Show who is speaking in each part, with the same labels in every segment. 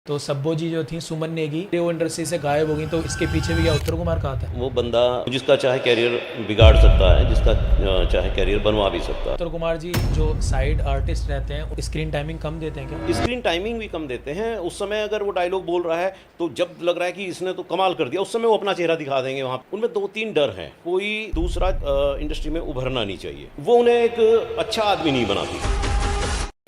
Speaker 1: तो सब्बो जी जो थी सुमन नेगी वो इंडस्ट्री से गायब हो गई, तो इसके पीछे भी क्या उत्तर कुमार का आता है?
Speaker 2: वो बंदा जिसका चाहे कैरियर बिगाड़ सकता है, जिसका चाहे कैरियर बनवा भी सकता है।
Speaker 1: उत्तर कुमार जी जो साइड आर्टिस्ट रहते हैं स्क्रीन टाइमिंग कम देते हैं क्या?
Speaker 2: स्क्रीन टाइमिंग भी कम देते हैं। उस समय अगर वो डायलॉग बोल रहा है तो जब लग रहा है कि इसने तो कमाल कर दिया, उस समय वो अपना चेहरा दिखा देंगे वहाँ। उनमें दो तीन डर हैं। कोई दूसरा इंडस्ट्री में उभरना नहीं चाहिए, वो उन्हें एक अच्छा आदमी नहीं बनाती।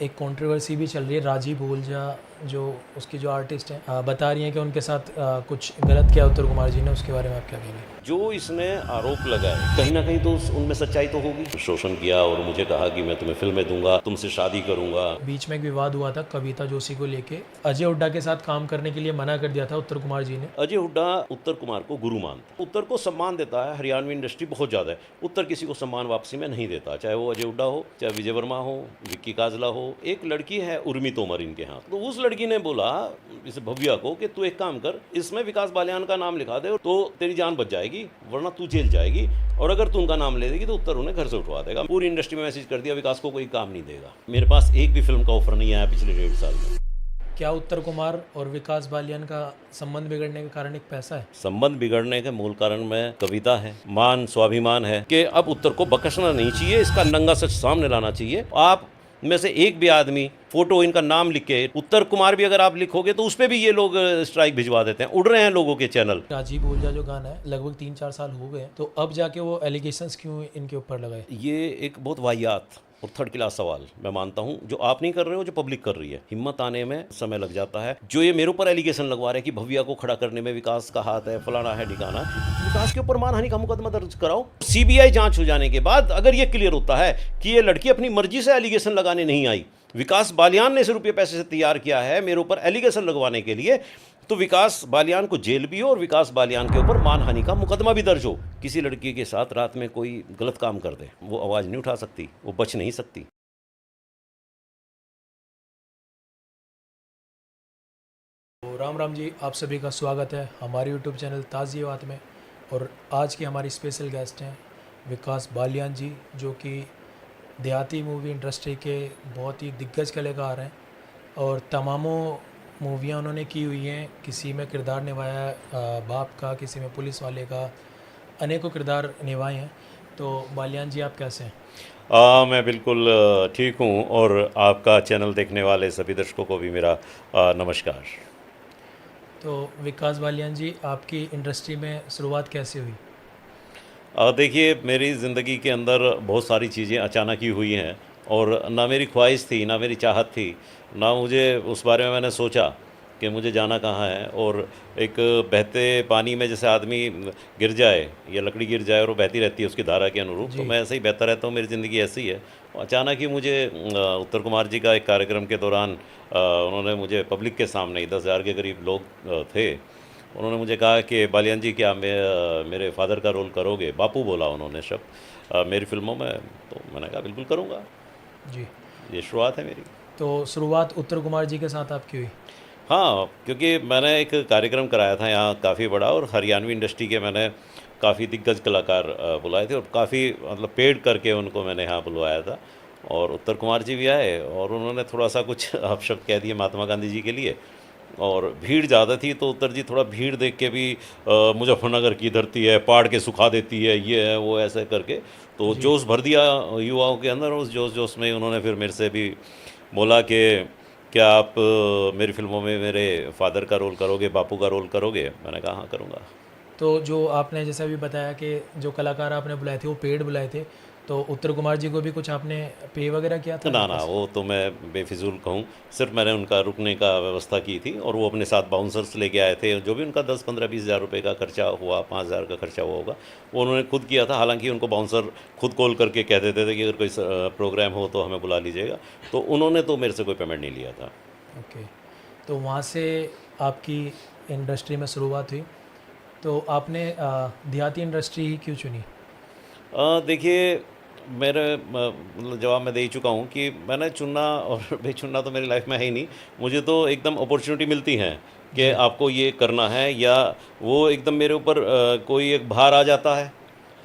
Speaker 1: एक कंट्रोवर्सी भी चल रही है, राजीव बोलजा जो उसकी जो आर्टिस्ट हैं बता रही हैं कि उनके साथ कुछ गलत किया उत्तर कुमार जी ने, उसके बारे में आप क्या कहेंगे?
Speaker 2: जो इसने आरोप लगाए कहीं ना कहीं तो उनमें सच्चाई तो होगी। शोषण किया और मुझे कहा कि मैं तुम्हें फिल्में दूंगा, तुमसे शादी करूंगा।
Speaker 1: बीच में एक विवाद हुआ था कविता जोशी को लेके, अजय हुड्डा के साथ काम करने के लिए मना कर दिया था उत्तर कुमार जी ने।
Speaker 2: अजय हुड्डा उत्तर कुमार को गुरु मानता, उत्तर को सम्मान देता है। हरियाणवी इंडस्ट्री बहुत ज़्यादा है, उत्तर किसी को सम्मान वापसी में नहीं देता, चाहे वो अजय हुड्डा हो, चाहे विजय वर्मा हो, विक्की काजला हो। एक लड़की है उर्मी तोमर इनके यहाँ, तो उस लड़की ने बोला इस भव्या को कि तू एक काम कर, इसमें विकास बालियान का नाम लिखा दे तो तेरी जान बच जाएगी, वरना तू जेल जाएगी। और अगर तू उनका नाम ले देगी तो उत्तर उन्हें घर से उठवा देगा। पूरी इंडस्ट्री में मैसेज कर दिया विकास को कोई काम नहीं देगा। मेरे पास एक भी फिल्म का ऑफर नहीं आया पिछले 1.5 साल में।
Speaker 1: क्या उत्तर कुमार और विकास बालियान का संबंध बिगड़ने का कारण एक पैसा है?
Speaker 2: संबंध बिगड़ने के मूल कारण में कविता है, मान स्वाभिमान है कि अब उत्तर को बकसना नहीं चाहिए, इसका नंगा सच सामने लाना चाहिए। आप में से एक भी आदमी फोटो इनका नाम लिख के उत्तर कुमार भी अगर आप लिखोगे तो उस पर भी ये लोग स्ट्राइक भिजवा देते हैं। उड़ रहे हैं लोगों के चैनल।
Speaker 1: राजीव बोलजा जो गाना है लगभग 3-4 साल हो गए, तो अब जाके वो एलिगेशंस क्यों इनके ऊपर लगाए?
Speaker 2: ये एक बहुत वाहियात और थर्ड क्लास सवाल मैं मानता हूं, जो आप नहीं कर रहे हो, जो पब्लिक कर रही है। हिम्मत आने में समय लग जाता है। जो ये मेरे ऊपर एलिगेशन लगवा रहे हैं कि भव्या को खड़ा करने में विकास का हाथ है, फलाना है, ठिकाना है, विकास के ऊपर मानहानि का मुकदमा दर्ज कराओ। सीबीआई जांच हो जाने के बाद अगर ये क्लियर होता है कि ये लड़की अपनी मर्जी से एलिगेशन लगाने नहीं आई, विकास बालियान ने इसे रुपये पैसे से तैयार किया है मेरे ऊपर एलिगेशन लगवाने के लिए, तो विकास बालियान को जेल भी हो और विकास बालियान के ऊपर मानहानि का मुकदमा भी दर्ज हो। किसी लड़की के साथ रात में कोई गलत काम कर दे, वो आवाज़ नहीं उठा सकती, वो बच नहीं सकती।
Speaker 1: तो राम राम जी, आप सभी का स्वागत है हमारे यूट्यूब चैनल ताज़ी बात में। और आज की हमारी स्पेशल गेस्ट हैं विकास बालियान जी, जो कि देहाती मूवी इंडस्ट्री के बहुत ही दिग्गज कलाकार हैं और तमामों मूवियाँ उन्होंने की हुई हैं। किसी में किरदार निभाया है बाप का, किसी में पुलिस वाले का, अनेकों किरदार निभाए हैं। तो बालियान जी आप कैसे हैं?
Speaker 2: मैं बिल्कुल ठीक हूँ और आपका चैनल देखने वाले सभी दर्शकों को भी मेरा नमस्कार।
Speaker 1: तो विकास बालियान जी, आपकी इंडस्ट्री में शुरुआत कैसे हुई?
Speaker 2: देखिए, मेरी ज़िंदगी के अंदर बहुत सारी चीज़ें अचानक ही हुई हैं और ना मेरी ख्वाहिश थी, ना मेरी चाहत थी, ना मुझे उस बारे में मैंने सोचा कि मुझे जाना कहाँ है। और एक बहते पानी में जैसे आदमी गिर जाए या लकड़ी गिर जाए और वो बहती रहती है उसकी धारा के अनुरूप, तो
Speaker 1: जी।
Speaker 2: मैं ऐसे ही बहता रहता हूँ। मेरी ज़िंदगी ऐसी ही है। अचानक ही मुझे उत्तर कुमार जी का एक कार्यक्रम के दौरान उन्होंने मुझे पब्लिक के सामने ही 10,000 के करीब लोग थे, उन्होंने मुझे कहा कि बालियान जी क्या मेरे फादर का रोल करोगे? बापू बोला उन्होंने शब्द मेरी फ़िल्मों में। तो मैंने कहा बिल्कुल करूँगा।
Speaker 1: जी।
Speaker 2: ये शुरुआत है मेरी।
Speaker 1: तो शुरुआत उत्तर कुमार जी के साथ आपकी हुई?
Speaker 2: हाँ, क्योंकि मैंने एक कार्यक्रम कराया था यहाँ काफ़ी बड़ा, और हरियाणवी इंडस्ट्री के मैंने काफ़ी दिग्गज कलाकार बुलाए थे और काफ़ी मतलब पेड करके उनको मैंने यहाँ बुलवाया था। और उत्तर कुमार जी भी आए और उन्होंने थोड़ा-सा कुछ अपशब्द कह दिए महात्मा गांधी जी के लिए, और भीड़ ज़्यादा थी तो उत्तर जी थोड़ा भीड़ देख के भी मुजफ्फरनगर की धरती है, पाड़ के सुखा देती है, ये है, वो ऐसे करके तो
Speaker 1: जी।
Speaker 2: जोश भर दिया युवाओं के अंदर। उस जोश में उन्होंने फिर मेरे से भी बोला कि क्या आप मेरी फ़िल्मों में मेरे फादर का रोल करोगे, बापू का रोल करोगे? मैंने कहा हाँ, करूँगा।
Speaker 1: तो जो आपने जैसा भी बताया कि जो कलाकार आपने बुलाए थे वो पेड बुलाए थे, तो उत्तर कुमार जी को भी कुछ आपने पे वगैरह किया था
Speaker 2: ना,
Speaker 1: आपके
Speaker 2: ना,
Speaker 1: पास?
Speaker 2: वो तो मैं बेफिज़ूल कहूँ, सिर्फ मैंने उनका रुकने का व्यवस्था की थी और वो अपने साथ बाउंसर्स लेके आए थे। जो भी उनका 10, 15, 20 हज़ार रुपये का खर्चा हुआ, 5,000 का खर्चा हुआ होगा, वो उन्होंने खुद किया था। हालाँकि उनको बाउंसर खुद कॉल करके कह देते थे कि अगर कोई प्रोग्राम हो तो हमें बुला लीजिएगा। तो उन्होंने तो मेरे से कोई पेमेंट नहीं लिया था।
Speaker 1: ओके। तो वहाँ से आपकी इंडस्ट्री में शुरुआत हुई, तो आपने देहाती इंडस्ट्री ही क्यों चुनी?
Speaker 2: देखिए, मेरे मतलब जवाब मैं दे ही चुका हूँ कि मैंने चुनना और बेचुनना तो मेरी लाइफ में है ही नहीं। मुझे तो एकदम अपॉर्चुनिटी मिलती हैं कि
Speaker 1: जी।
Speaker 2: आपको ये करना है, या वो एकदम मेरे ऊपर कोई एक भार आ जाता है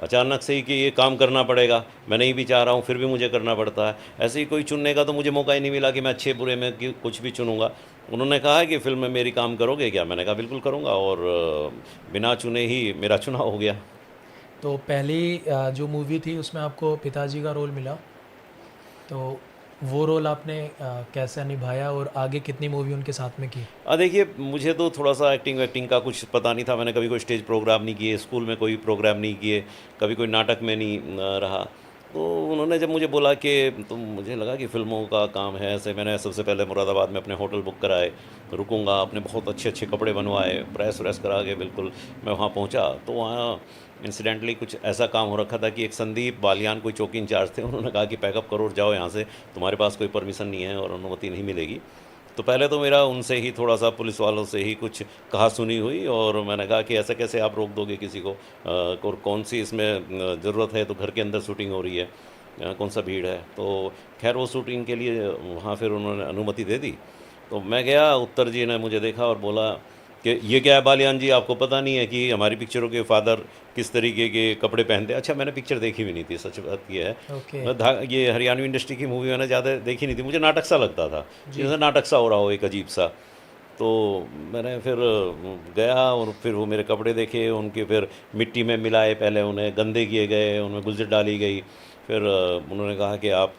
Speaker 2: अचानक से ही कि ये काम करना पड़ेगा। मैं नहीं भी चाह रहा हूँ फिर भी मुझे करना पड़ता है। ऐसे ही कोई चुनने का तो मुझे मौका ही नहीं मिला कि मैं अच्छे बुरे में कि कुछ भी चुनूँगा। उन्होंने कहा कि फ़िल्म में मेरी काम करोगे क्या? मैंने कहा बिल्कुल करूँगा, और बिना चुने ही मेरा चुनाव हो गया।
Speaker 1: तो पहली जो मूवी थी उसमें आपको पिताजी का रोल मिला, तो वो रोल आपने कैसा निभाया और आगे कितनी मूवी उनके साथ में की?
Speaker 2: देखिए, मुझे तो थोड़ा-सा एक्टिंग वैक्टिंग का कुछ पता नहीं था, मैंने कभी कोई स्टेज प्रोग्राम नहीं किए, स्कूल में कोई प्रोग्राम नहीं किए, कभी कोई नाटक में नहीं रहा। तो उन्होंने जब मुझे बोला कि तो मुझे लगा कि फ़िल्मों का काम है, ऐसे मैंने सबसे पहले मुरादाबाद में अपने होटल बुक कराए, रुकूँगा, अपने बहुत अच्छे-अच्छे कपड़े बनवाए, प्रेस व्रेस करा के बिल्कुल मैं वहाँ पहुँचा। तो वहाँ इंसिडेंटली कुछ ऐसा काम हो रखा था कि एक संदीप बालियान कोई चौकी इंचार्ज थे, उन्होंने कहा कि पैकअप करो और जाओ यहाँ से, तुम्हारे पास कोई परमिशन नहीं है और अनुमति नहीं मिलेगी। तो पहले तो मेरा उनसे ही थोड़ा-सा पुलिस वालों से ही कुछ कहा-सुनी हुई, और मैंने कहा कि ऐसे कैसे आप रोक दोगे किसी को, और कौन-सी इसमें ज़रूरत है, तो घर के अंदर शूटिंग हो रही है, कौन-सा भीड़ है। तो ख़ैर वो शूटिंग के लिए वहाँ फिर उन्होंने अनुमति दे दी। तो मैं गया, उत्तर जी ने मुझे देखा और बोला कि ये क्या है बालियान जी, आपको पता नहीं है कि हमारी पिक्चरों के फ़ादर किस तरीके के कपड़े पहनते हैं? अच्छा, मैंने पिक्चर देखी भी नहीं थी, सच बात ये है।
Speaker 1: ओके।
Speaker 2: ये हरियाणवी इंडस्ट्री की मूवी मैंने ज़्यादा देखी नहीं थी, मुझे नाटक सा लगता था,
Speaker 1: जी।
Speaker 2: जैसे नाटक सा हो रहा हो एक अजीब-सा। तो मैंने फिर गया और फिर वो मेरे कपड़े देखे, उनके फिर मिट्टी में मिलाए, पहले उन्हें गंदे किए गए, उनमें गुलजर डाली गई। फिर उन्होंने कहा कि आप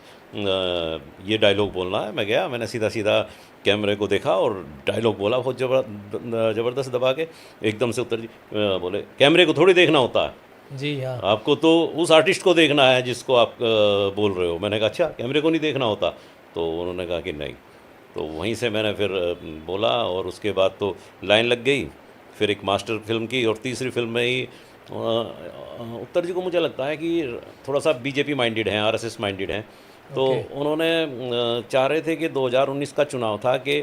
Speaker 2: ये डायलॉग बोलना है। मैं गया, मैंने सीधा-सीधा कैमरे को देखा और डायलॉग बोला बहुत ज़बरदस्त दबा के। एकदम से उत्तर जी बोले, "कैमरे को थोड़ी देखना होता है,
Speaker 1: जी, हाँ।
Speaker 2: आपको तो उस आर्टिस्ट को देखना है जिसको आप बोल रहे हो।" मैंने कहा, "अच्छा, कैमरे को नहीं देखना होता?" तो उन्होंने कहा कि नहीं। तो वहीं से मैंने फिर बोला, और उसके बाद तो लाइन लग गई। फिर एक मास्टर फ़िल्म की, और तीसरी फ़िल्म में ही उत्तर जी को मुझे लगता है कि थोड़ा-सा बीजेपी माइंडेड हैं, आरएसएस माइंडेड हैं। तो
Speaker 1: ओके।
Speaker 2: उन्होंने चाह रहे थे कि 2019 का चुनाव था कि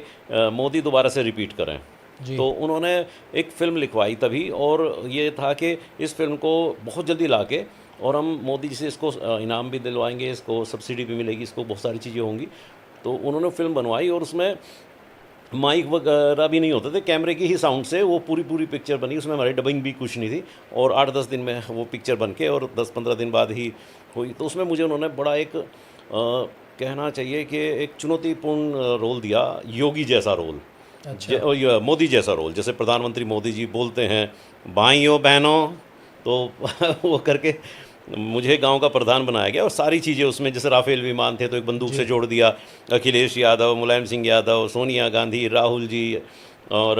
Speaker 2: मोदी दोबारा से रिपीट करें।
Speaker 1: जी।
Speaker 2: तो उन्होंने एक फ़िल्म लिखवाई तभी, और ये था कि इस फ़िल्म को बहुत जल्दी लाके, और हम मोदी जी से इसको इनाम भी दिलवाएँगे, इसको सब्सिडी भी मिलेगी, इसको बहुत सारी चीज़ें होंगी। तो उन्होंने फ़िल्म बनवाई, और उसमें माइक वगैरह भी नहीं होते थे, कैमरे की ही साउंड से वो पूरी पिक्चर बनी, उसमें हमारी डबिंग भी कुछ नहीं थी, और 8-10 दिन में वो पिक्चर बन के, और 10-15 दिन बाद ही हुई। तो उसमें मुझे उन्होंने बड़ा एक कहना चाहिए कि एक चुनौतीपूर्ण रोल दिया, योगी जैसा रोल,
Speaker 1: अच्छा।
Speaker 2: ये मोदी जैसा रोल, जैसे प्रधानमंत्री मोदी जी बोलते हैं, भाइयों बहनों, तो वो करके मुझे गांव का प्रधान बनाया गया, और सारी चीज़ें उसमें, जैसे राफेल विमान थे तो एक बंदूक
Speaker 1: जी।
Speaker 2: से जोड़ दिया, अखिलेश यादव, मुलायम सिंह यादव, सोनिया गांधी, राहुल जी, और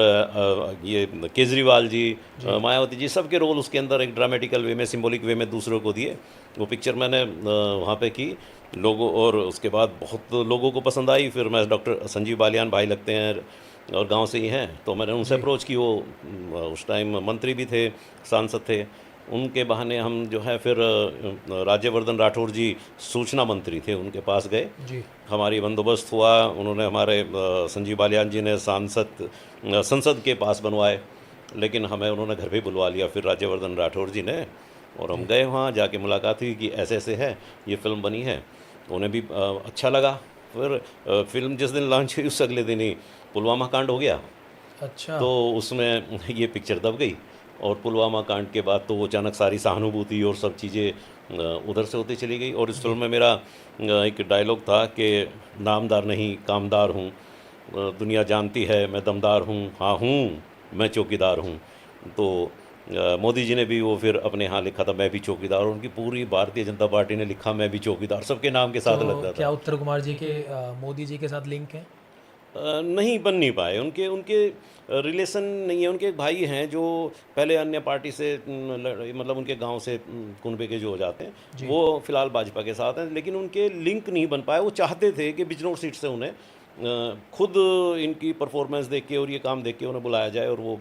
Speaker 2: ये केजरीवाल जी,
Speaker 1: जी।
Speaker 2: मायावती जी, सबके रोल उसके अंदर एक ड्रामेटिकल वे में, सिंबॉलिक वे में दूसरों को दिए। वो पिक्चर मैंने वहाँ पे की लोगों, और उसके बाद बहुत लोगों को पसंद आई। फिर मैं, डॉक्टर संजीव बालियान भाई लगते हैं और गांव से ही हैं, तो मैंने उनसे
Speaker 1: जी।
Speaker 2: अप्रोच की। वो उस टाइम मंत्री भी थे, सांसद थे। उनके बहाने हम जो है फिर राज्यवर्धन राठौर जी सूचना मंत्री थे, उनके पास गए,
Speaker 1: जी।
Speaker 2: हमारी बंदोबस्त हुआ। उन्होंने हमारे संजीव बालियान जी ने संसद के पास बनवाए, लेकिन हमें उन्होंने घर पे बुलवा लिया फिर राज्यवर्धन राठौर जी ने, और हम
Speaker 1: जी।
Speaker 2: गए वहाँ, जाके मुलाकात हुई कि ऐसे-ऐसे है, ये फ़िल्म बनी है। उन्हें भी अच्छा लगा। फिर फ़िल्म जिस दिन लॉन्च हुई, उस अगले दिन ही पुलवामा कांड हो गया,
Speaker 1: अच्छा।
Speaker 2: तो उसमें ये पिक्चर दब गई। और पुलवामा कांड के बाद तो वो अचानक सारी सहानुभूति और सब चीज़ें उधर से होती चली गई। और इस
Speaker 1: जी।
Speaker 2: फ़िल्म में मेरा एक डायलॉग था कि नामदार नहीं कामदार हूँ, दुनिया जानती है मैं दमदार हूँ, हाँ हूँ, मैं चौकीदार हूँ। तो मोदी जी ने भी वो फिर अपने यहाँ लिखा था, मैं भी चौकीदार, और उनकी पूरी भारतीय जनता पार्टी ने लिखा, मैं भी चौकीदार, सबके नाम के
Speaker 1: तो
Speaker 2: साथ लगता
Speaker 1: क्या
Speaker 2: था।
Speaker 1: उत्तर कुमार जी के मोदी जी के साथ लिंक है?
Speaker 2: नहीं बन नहीं पाए, उनके उनके रिलेशन नहीं है। उनके एक भाई हैं जो पहले अन्य पार्टी से मतलब उनके गांव से कुनबे के जो हो जाते हैं,
Speaker 1: जी।
Speaker 2: वो फिलहाल भाजपा के साथ हैं, लेकिन उनके लिंक नहीं बन पाए। वो चाहते थे कि बिजनौर सीट से उन्हें खुद इनकी परफॉर्मेंस देख के और ये काम देख के उन्हें बुलाया जाए, और वो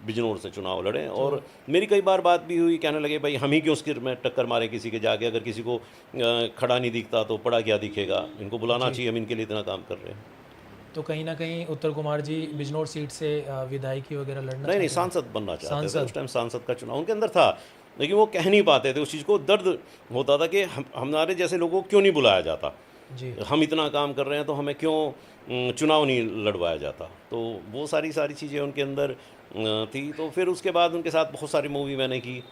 Speaker 2: बिजनौर से चुनाव लड़ें।
Speaker 1: तो
Speaker 2: और मेरी कई बार बात भी हुई, कहने लगे भाई हम ही क्यों उसकी में टक्कर मारें किसी के जाके, अगर किसी को खड़ा नहीं दिखता तो पड़ा क्या दिखेगा, इनको बुलाना
Speaker 1: जी।
Speaker 2: चाहिए, हम इनके लिए इतना काम कर रहे हैं।
Speaker 1: तो कहीं न कहीं उत्तर कुमार जी बिजनौर सीट से विधायकी वगैरह लड़ना
Speaker 2: नहीं, नहीं,
Speaker 1: चाहते थे?
Speaker 2: सांसद बनना चाहते थे,
Speaker 1: सांसद?
Speaker 2: उस टाइम सांसद का चुनाव उनके अंदर था, लेकिन वो कह नहीं पाते थे उस चीज़ को। दर्द होता था कि हम हमारे जैसे लोगों को क्यों नहीं बुलाया जाता,
Speaker 1: जी।
Speaker 2: हम इतना काम कर रहे हैं तो हमें क्यों चुनाव नहीं लड़वाया जाता। तो वो सारी सारी चीज़ें उनके अंदर थी। तो फिर उसके बाद उनके साथ बहुत सारी मूवी मैंने की,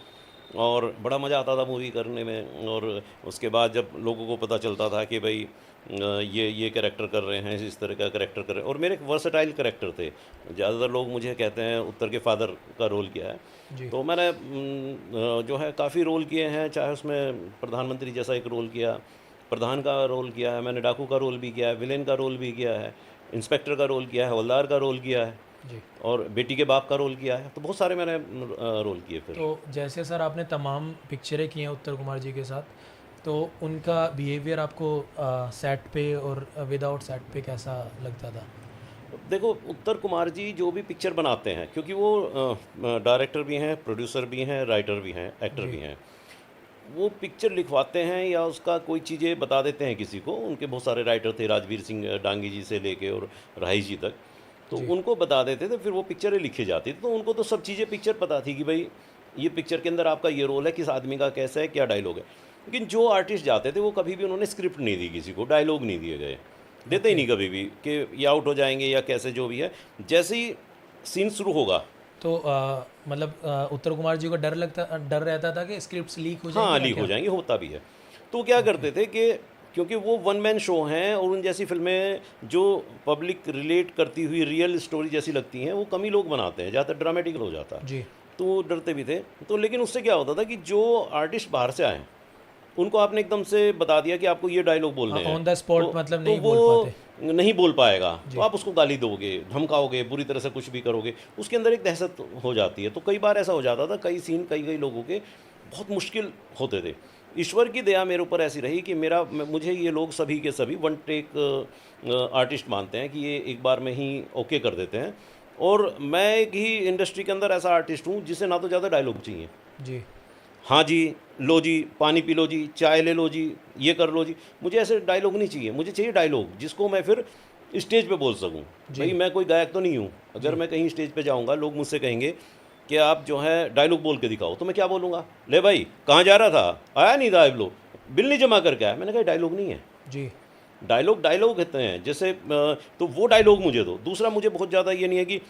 Speaker 2: और बड़ा मज़ा आता था मूवी करने में। और उसके बाद जब लोगों को पता चलता था कि भाई ये कैरेक्टर कर रहे हैं, इस तरह का कैरेक्टर कर रहे हैं, और मेरे एक वर्सेटाइल कैरेक्टर थे। ज़्यादातर लोग मुझे कहते हैं उत्तर के फादर का रोल किया है,
Speaker 1: जी।
Speaker 2: तो मैंने जो है काफ़ी रोल किए हैं, चाहे उसमें प्रधानमंत्री जैसा एक रोल किया, प्रधान का रोल किया है मैंने, डाकू का रोल भी किया है, विलेन का रोल भी किया है, इंस्पेक्टर का रोल किया है, हवलदार का रोल किया है,
Speaker 1: जी।
Speaker 2: और बेटी के बाप का रोल किया है, तो बहुत सारे मैंने रोल किए फिर।
Speaker 1: तो जैसे सर आपने तमाम पिक्चरें की हैं उत्तर कुमार जी के साथ, तो उनका बिहेवियर आपको सेट पे और विदाउट सेट पे कैसा लगता था?
Speaker 2: देखो, उत्तर कुमार जी जो भी पिक्चर बनाते हैं, क्योंकि वो डायरेक्टर भी हैं, प्रोड्यूसर भी हैं, राइटर भी हैं, एक्टर
Speaker 1: जी।
Speaker 2: भी हैं, वो पिक्चर लिखवाते हैं या उसका कोई चीज़ें बता देते हैं किसी को। उनके बहुत सारे राइटर थे, राजवीर सिंह डांगी जी से लेके और राही जी तक, तो
Speaker 1: जी।
Speaker 2: उनको बता देते थे, फिर वो पिक्चरें लिखी जाती थी। तो उनको तो सब चीज़ें पिक्चर पता थी कि भाई ये पिक्चर के अंदर आपका ये रोल है, किस आदमी का कैसा है, क्या डायलॉग है। लेकिन जो आर्टिस्ट जाते थे वो कभी भी उन्होंने स्क्रिप्ट नहीं दी किसी को, डायलॉग नहीं दिए गए, देते ही
Speaker 1: ओके।
Speaker 2: नहीं कभी भी कि ये आउट हो जाएंगे या कैसे, जो भी है। जैसे ही सीन शुरू होगा,
Speaker 1: तो मतलब उत्तर कुमार जी को डर रहता था कि स्क्रिप्ट्स लीक हो
Speaker 2: हाँ,
Speaker 1: जाएंगी या
Speaker 2: लीक हो
Speaker 1: क्या?
Speaker 2: जाएंगे, होता भी है। तो क्या
Speaker 1: ओके।
Speaker 2: करते थे कि क्योंकि वो वन मैन शो हैं और उन जैसी फिल्में जो पब्लिक रिलेट करती हुई रियल स्टोरी जैसी लगती हैं, वो कम ही लोग बनाते हैं, ज़्यादातर ड्रामेटिकल हो जाता है।
Speaker 1: जी।
Speaker 2: तो वो डरते भी थे। तो लेकिन उससे क्या होता था कि जो आर्टिस्ट बाहर से आए हैं, उनको आपने एकदम से बता दिया कि आपको ये डायलॉग बोलने हैं,
Speaker 1: ऑन द स्पॉट
Speaker 2: तो
Speaker 1: मतलब
Speaker 2: तो
Speaker 1: नहीं बोल
Speaker 2: वो
Speaker 1: पाते।
Speaker 2: नहीं बोल पाएगा,
Speaker 1: जी।
Speaker 2: तो आप उसको गाली दोगे, धमकाओगे, बुरी तरह से कुछ भी करोगे, उसके अंदर एक दहशत हो जाती है। तो कई बार ऐसा हो जाता था, कई सीन कई लोगों के बहुत मुश्किल होते थे। ईश्वर की दया मेरे ऊपर ऐसी रही कि मुझे ये लोग सभी के सभी वन टेक आर्टिस्ट मानते हैं कि ये एक बार में ही ओके कर देते हैं, और मैं एक ही इंडस्ट्री के अंदर ऐसा आर्टिस्ट हूँ जिसे ना तो ज़्यादा डायलॉग चाहिए।
Speaker 1: जी।
Speaker 2: हाँ जी, लो जी, पानी पी लो जी, चाय ले लो जी, ये कर लो जी। मुझे ऐसे डायलॉग नहीं चाहिए, मुझे चाहिए डायलॉग जिसको मैं फिर स्टेज पे बोल सकूं।
Speaker 1: जी।
Speaker 2: भाई मैं कोई गायक तो नहीं हूँ, अगर
Speaker 1: जी।
Speaker 2: मैं कहीं स्टेज पे जाऊंगा, लोग मुझसे कहेंगे कि आप जो है डायलॉग बोल के दिखाओ, तो मैं क्या बोलूँगा? ले भाई, कहाँ जा रहा था? आया नहीं था, लो बिल नहीं जमा करके आया। मैंने कहा डायलॉग नहीं है,
Speaker 1: जी।
Speaker 2: डायलॉग डायलॉग कहते हैं जैसे तो वो डायलॉग मुझे दो। दूसरा, मुझे बहुत ज़्यादा ये नहीं है कि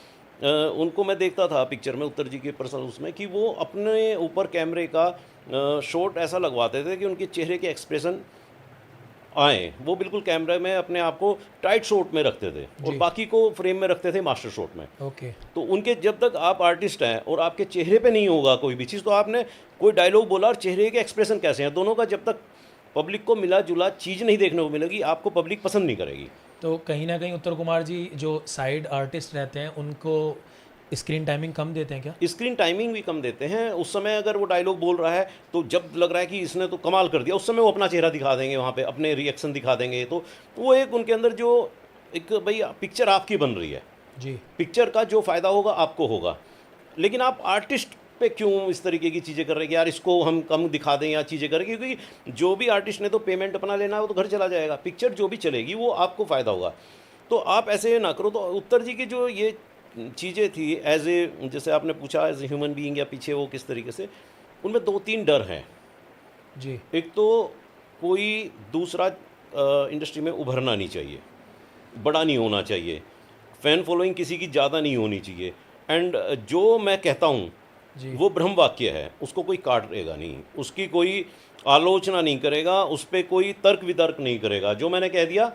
Speaker 2: उनको मैं देखता था पिक्चर में, उत्तर जी के पर्सनल उसमें, कि वो अपने ऊपर कैमरे का शॉट ऐसा लगवाते थे कि उनके चेहरे के एक्सप्रेशन आए, वो बिल्कुल कैमरे में अपने आप को टाइट शॉट में रखते थे और
Speaker 1: जी।
Speaker 2: बाकी को फ्रेम में रखते थे मास्टर शॉट में।
Speaker 1: ओके।
Speaker 2: तो उनके, जब तक आप आर्टिस्ट हैं और आपके चेहरे पे नहीं होगा कोई भी चीज़, तो आपने कोई डायलॉग बोला और चेहरे के एक्सप्रेशन कैसे हैं, दोनों का जब तक पब्लिक को मिला जुला चीज़ नहीं देखने को मिलेगी, आपको पब्लिक पसंद नहीं करेगी।
Speaker 1: तो कहीं ना कहीं उत्तर कुमार जी जो साइड आर्टिस्ट रहते हैं उनको स्क्रीन टाइमिंग कम देते हैं क्या?
Speaker 2: स्क्रीन टाइमिंग भी कम देते हैं। उस समय अगर वो डायलॉग बोल रहा है, तो जब लग रहा है कि इसने तो कमाल कर दिया, उस समय वो अपना चेहरा दिखा देंगे, वहाँ पे अपने रिएक्शन दिखा देंगे। तो वो एक उनके अंदर जो एक, भाई पिक्चर आपकी बन रही है,
Speaker 1: जी।
Speaker 2: पिक्चर का जो फ़ायदा होगा आपको होगा, लेकिन आप आर्टिस्ट पे क्यों इस तरीके की चीज़ें कर रहे हैं कि यार इसको हम कम दिखा दें या चीज़ें करें? क्योंकि जो भी आर्टिस्ट ने तो पेमेंट अपना लेना है, वो तो घर चला जाएगा, पिक्चर जो भी चलेगी वो आपको फ़ायदा होगा। तो आप ऐसे ना करो। तो उत्तर जी की जो ये चीज़ें थी, एज ए, जैसे आपने पूछा एज ए ह्यूमन बीइंग या पीछे वो किस तरीके से, उनमें 2-3 डर हैं।
Speaker 1: जी।
Speaker 2: एक तो कोई दूसरा इंडस्ट्री में उभरना नहीं चाहिए, बड़ा नहीं होना चाहिए, फ़ैन फॉलोइंग किसी की ज़्यादा नहीं होनी चाहिए, एंड जो मैं कहता हूँ
Speaker 1: जी।
Speaker 2: वो ब्रह्म वाक्य है, उसको कोई काटेगा नहीं, उसकी कोई आलोचना नहीं करेगा, उस पर कोई तर्क वितर्क नहीं करेगा। जो मैंने कह दिया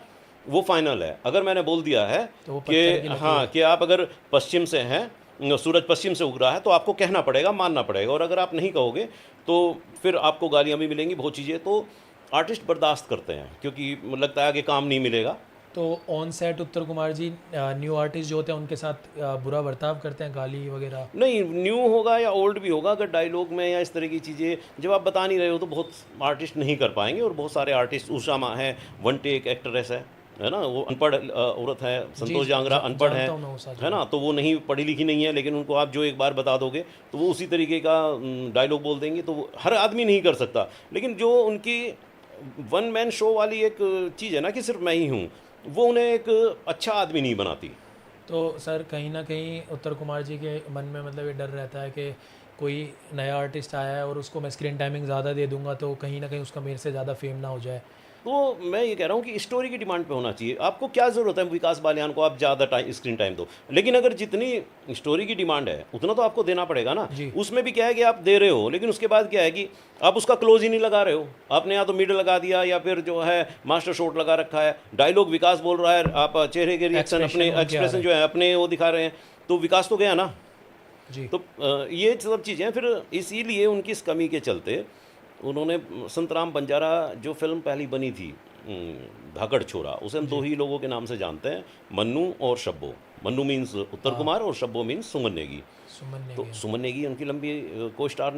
Speaker 2: वो फाइनल है। अगर मैंने बोल दिया है
Speaker 1: तो वो पत्थर की
Speaker 2: कि
Speaker 1: लकीर
Speaker 2: हाँ,
Speaker 1: है।
Speaker 2: कि आप अगर पश्चिम से हैं, सूरज पश्चिम से उग रहा है, तो आपको कहना पड़ेगा, मानना पड़ेगा। और अगर आप नहीं कहोगे तो फिर आपको गालियाँ भी मिलेंगी, बहुत चीज़ें। तो आर्टिस्ट बर्दाश्त करते हैं क्योंकि लगता है कि काम नहीं मिलेगा।
Speaker 1: तो on set Uttar Kumar ji new artist जो होते हैं उनके साथ बुरा बर्ताव करते हैं, गाली वगैरह?
Speaker 2: नहीं, न्यू होगा या ओल्ड भी होगा, अगर डायलॉग में या इस तरह की चीज़ें जब आप बता नहीं रहे हो, तो बहुत आर्टिस्ट नहीं कर पाएंगे। और बहुत सारे आर्टिस्ट, उषा माँ है, वन टेक एक्ट्रेस है ना, वो अनपढ़ औरत है, संतोष जांगरा अनपढ़
Speaker 1: जानता हूँ मैं उषा जी
Speaker 2: है ना, तो वो नहीं पढ़ी लिखी नहीं है, लेकिन उनको आप जो एक बार बता दोगे तो वो उसी तरीके का डायलॉग बोल देंगे। तो वो हर आदमी नहीं कर सकता। लेकिन जो उनकी वन मैन शो वाली एक चीज़ है ना कि सिर्फ मैं ही हूँ, वो उन्हें एक अच्छा आदमी नहीं बनाती।
Speaker 1: तो सर कहीं ना कहीं उत्तर कुमार जी के मन में मतलब ये डर रहता है कि कोई नया आर्टिस्ट आया है और उसको मैं स्क्रीन टाइमिंग ज़्यादा दे दूंगा तो कहीं ना कहीं उसका मेरे से ज़्यादा फेम ना हो जाए,
Speaker 2: तो मैं ये कह रहा हूँ कि स्टोरी की डिमांड पे होना चाहिए। आपको क्या ज़रूरत है विकास बालियान को आप ज़्यादा टाइम स्क्रीन टाइम दो, लेकिन अगर जितनी स्टोरी की डिमांड है उतना तो आपको देना पड़ेगा ना।
Speaker 1: जी।
Speaker 2: उसमें भी क्या है कि आप दे रहे हो, लेकिन उसके बाद क्या है कि आप उसका क्लोज ही नहीं लगा रहे हो। आपने या तो मिड लगा दिया या फिर जो है मास्टर शॉट लगा रखा है। डायलॉग विकास बोल रहा है, आप चेहरे के रिएक्शन
Speaker 1: Expression
Speaker 2: अपने
Speaker 1: उनके आ
Speaker 2: एक्सप्रेशन
Speaker 1: रहे
Speaker 2: जो है अपने वो दिखा रहे हैं, तो विकास तो गया ना।
Speaker 1: जी।
Speaker 2: तो ये सब चीज़ें फिर इसीलिए उनकी इस कमी के चलते उन्होंने संतराम बंजारा जो फिल्म पहली बनी थी धाकड़ छोरा, उसे हम दो ही लोगों के नाम से जानते हैं, मन्नू और शब्बो। मन्नू मीन्स उत्तर कुमार और शब्बो मीन्स सुमन नेगी।
Speaker 1: सुमन
Speaker 2: तो
Speaker 1: नेगी।
Speaker 2: सुमन नेगी उनकी लंबी को स्टार